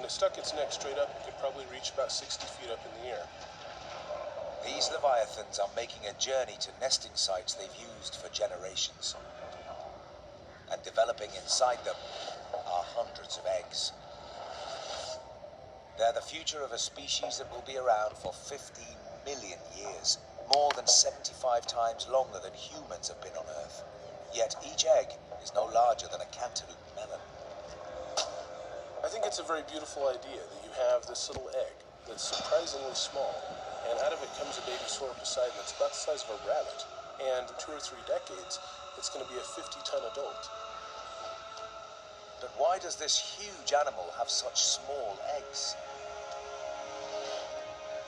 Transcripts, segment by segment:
I stuck its neck straight up, it could probably reach about 60 feet up in the air. These leviathans are making a journey to nesting sites they've used for generations. And developing inside them are hundreds of eggs. They're the future of a species that will be around for 15 million years, more than 75 times longer than humans have been on Earth. Yet each egg is no larger than a cantaloupe melon. I think it's a very beautiful idea that you have this little egg that's surprisingly small, and out of it comes a baby sauropod that's about the size of a rabbit, and in 2 or 3 decades, it's going to be a 50-ton adult. But why does this huge animal have such small eggs?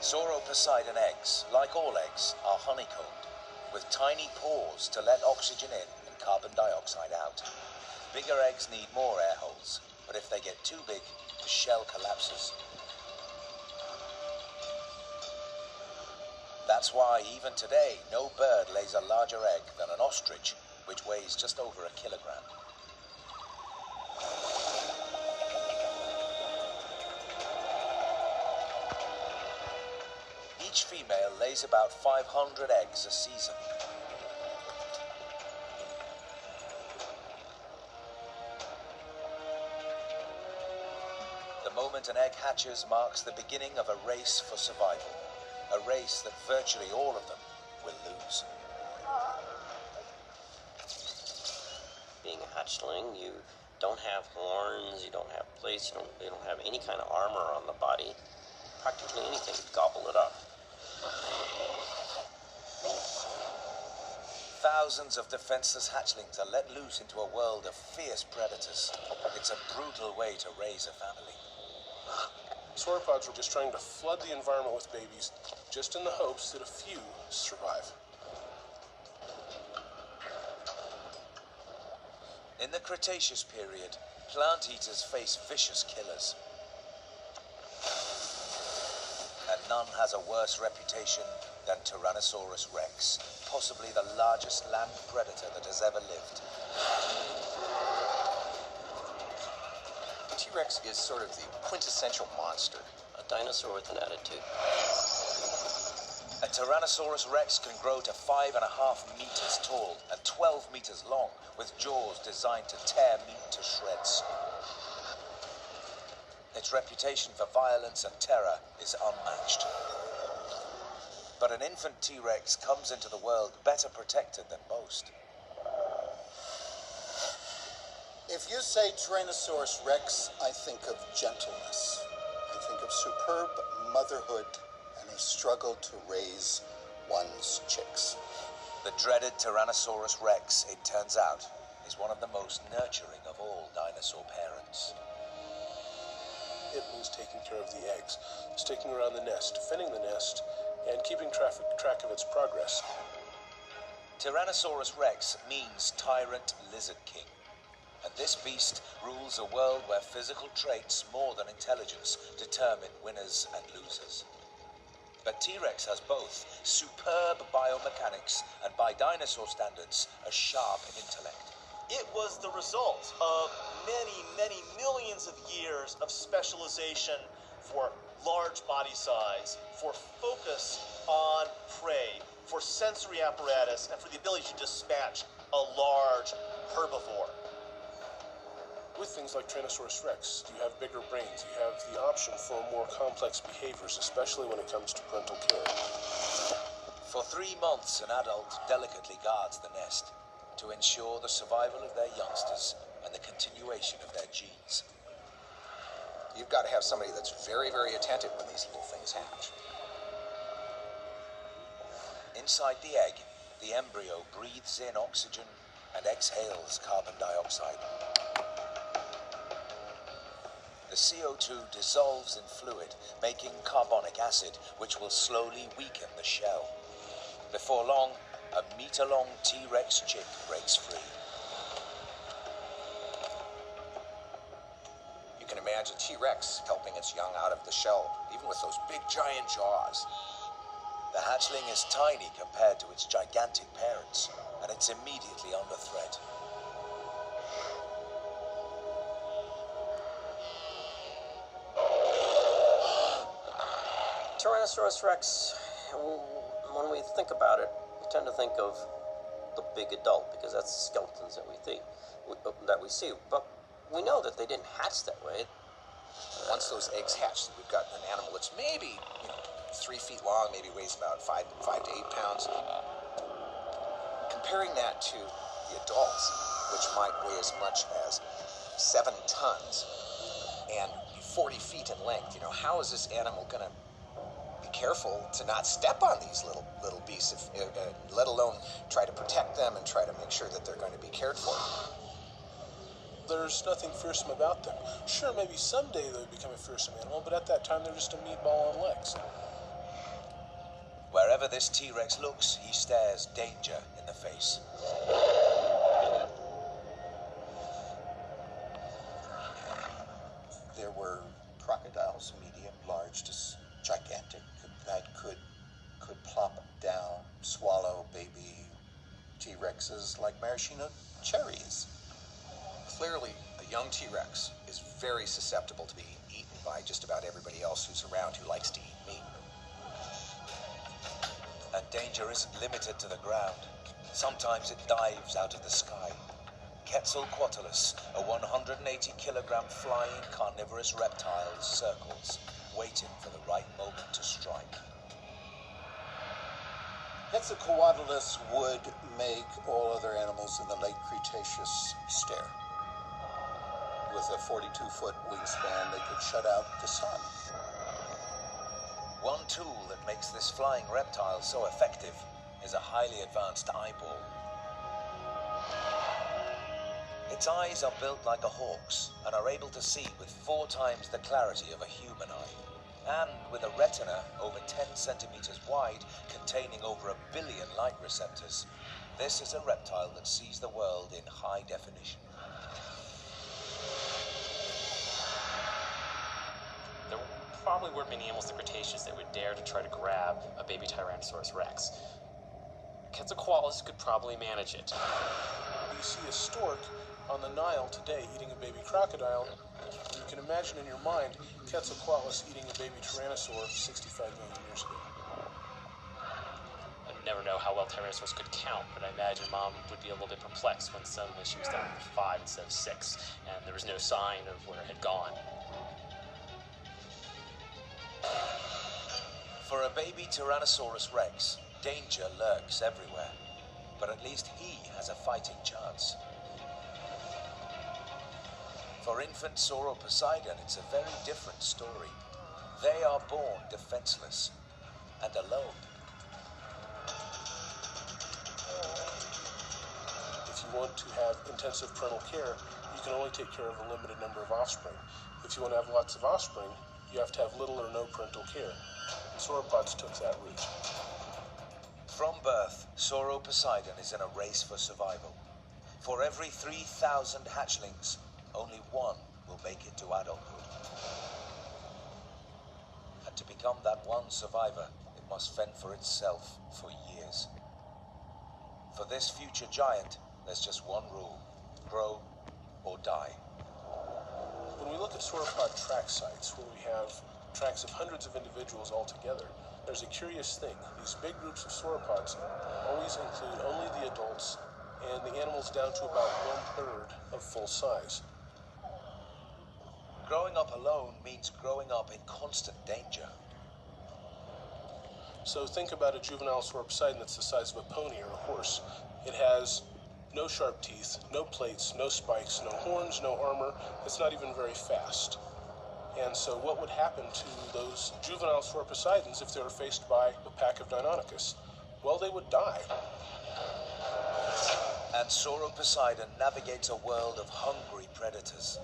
Sauroposeidon eggs, like all eggs, are honeycombed, with tiny pores to let oxygen in and carbon dioxide out. Bigger eggs need more air holes, but if they get too big, the shell collapses. That's why, even today, no bird lays a larger egg than an ostrich, which weighs just over 1 kilogram. Each female lays about 500 eggs a season. The moment an egg hatches marks the beginning of a race for survival. A race that virtually all of them will lose. Being a hatchling, you don't have horns, you don't have plates, you don't have any kind of armor on the body. Practically anything to gobble it up. Thousands of defenseless hatchlings are let loose into a world of fierce predators. It's a brutal way to raise a family. Sauropods were just trying to flood the environment with babies, just in the hopes that a few survive. In the Cretaceous period, plant eaters faced vicious killers. And none has a worse reputation than Tyrannosaurus rex, possibly the largest land predator that has ever lived. T-Rex is sort of the quintessential monster. A dinosaur with an attitude. A Tyrannosaurus rex can grow to 5.5 meters tall and 12 meters long, with jaws designed to tear meat to shreds. Its reputation for violence and terror is unmatched. But an infant T-Rex comes into the world better protected than most. If you say Tyrannosaurus rex, I think of gentleness. I think of superb motherhood and a struggle to raise one's chicks. The dreaded Tyrannosaurus rex, it turns out, is one of the most nurturing of all dinosaur parents. It means taking care of the eggs, sticking around the nest, defending the nest, and keeping track of its progress. Tyrannosaurus rex means tyrant lizard king. And this beast rules a world where physical traits more than intelligence determine winners and losers. But T-Rex has both superb biomechanics and, by dinosaur standards, a sharp intellect. It was the result of many millions of years of specialization for large body size, for focus on prey, for sensory apparatus, and for the ability to dispatch a large herbivore. With things like Tyrannosaurus rex, you have bigger brains, you have the option for more complex behaviors, especially when it comes to parental care. For 3 months, an adult delicately guards the nest to ensure the survival of their youngsters and the continuation of their genes. You've got to have somebody that's very attentive when these little things hatch. Inside the egg, the embryo breathes in oxygen and exhales carbon dioxide. The CO2 dissolves in fluid, making carbonic acid, which will slowly weaken the shell. Before long, a meter-long T-Rex chick breaks free. You can imagine T-Rex helping its young out of the shell, even with those big giant jaws. The hatchling is tiny compared to its gigantic parents, and it's immediately under threat. Tyrannosaurus Rex, when we think about it, we tend to think of the big adult because that's the skeletons that we see. But we know that they didn't hatch that way. Once those eggs hatch, we've got an animal that's maybe 3 feet long, maybe weighs about 5 to 8 pounds. Comparing that to the adults, which might weigh as much as 7 tons and be 40 feet in length, how is this animal going to be careful to not step on these little beasts, let alone try to protect them and try to make sure that they're going to be cared for? There's nothing fearsome about them. Sure, maybe someday they'll become a fearsome animal, but at that time they're just a meatball on legs. Wherever this T-Rex looks, he stares danger in the face. There were crocodiles, medium, large, just gigantic, that could plop down, swallow baby T-Rexes like maraschino cherries. Clearly, a young T-Rex is very susceptible to being eaten by just about everybody else who's around who likes to eat meat. And danger isn't limited to the ground. Sometimes it dives out of the sky. Quetzalcoatlus, a 180-kilogram flying carnivorous reptile, circles, waiting for the right moment to strike. Quetzalcoatlus would make all other animals in the late Cretaceous stare. With a 42-foot wingspan, they could shut out the sun. One tool that makes this flying reptile so effective is a highly advanced eyeball. Its eyes are built like a hawk's and are able to see with 4 times the clarity of a human eye. And with a retina over 10 centimeters wide, containing over 1 billion light receptors, this is a reptile that sees the world in high definition. There probably weren't many animals in the Cretaceous that would dare to try to grab a baby Tyrannosaurus Rex. Quetzalcoatlus could probably manage it. You see a stork on the Nile today eating a baby crocodile. You can imagine in your mind Quetzalcoatlus eating a baby tyrannosaur 65 million years ago. I never know how well Tyrannosaurus could count, but I imagine Mom would be a little bit perplexed when suddenly she was down to 5 instead of 6, and there was no sign of where it had gone. For a baby Tyrannosaurus Rex, danger lurks everywhere, but at least he has a fighting chance. For infant Sauroposeidon, it's a very different story. They are born defenseless and alone. If you want to have intensive parental care, you can only take care of a limited number of offspring. If you want to have lots of offspring, you have to have little or no parental care. And sauropods took that route. From birth, Sauroposeidon is in a race for survival. For every 3,000 hatchlings, only one will make it to adulthood. And to become that one survivor, it must fend for itself for years. For this future giant, there's just one rule: grow or die. When we look at sauropod track sites, where we have tracks of hundreds of individuals all together, there's a curious thing. These big groups of sauropods always include only the adults and the animals down to about 1/3 of full size. Growing up alone means growing up in constant danger. So think about a juvenile sauroposeidon that's the size of a pony or a horse. It has no sharp teeth, no plates, no spikes, no horns, no armor. It's not even very fast. And so what would happen to those juvenile sauroposeidons if they were faced by a pack of Deinonychus? Well, they would die. And Sauroposeidon navigates a world of hungry predators.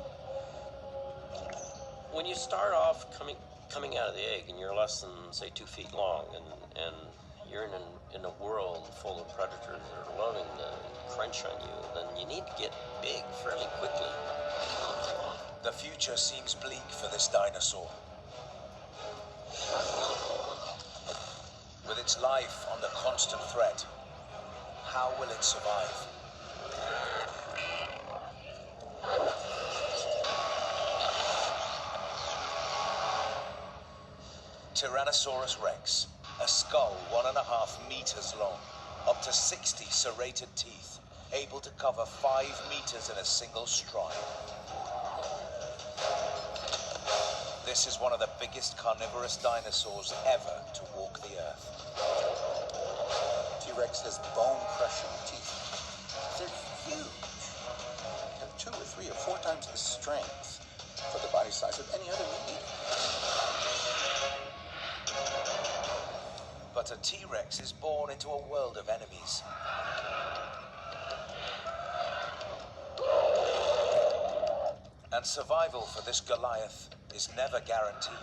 When you start off coming out of the egg and you're less than, say, 2 feet long, and you're in a world full of predators that are loading to crunch on you, then you need to get big fairly quickly. The future seems bleak for this dinosaur. With its life under constant threat, how will it survive? Tyrannosaurus Rex, a skull 1.5 meters long, up to 60 serrated teeth, able to cover 5 meters in a single stride. This is one of the biggest carnivorous dinosaurs ever to walk the earth. T-Rex has bone-crushing teeth. They're huge. They have 2 or 3 or 4 times the strength for the body size of any other meat eater. But a T-Rex is born into a world of enemies. And survival for this Goliath is never guaranteed.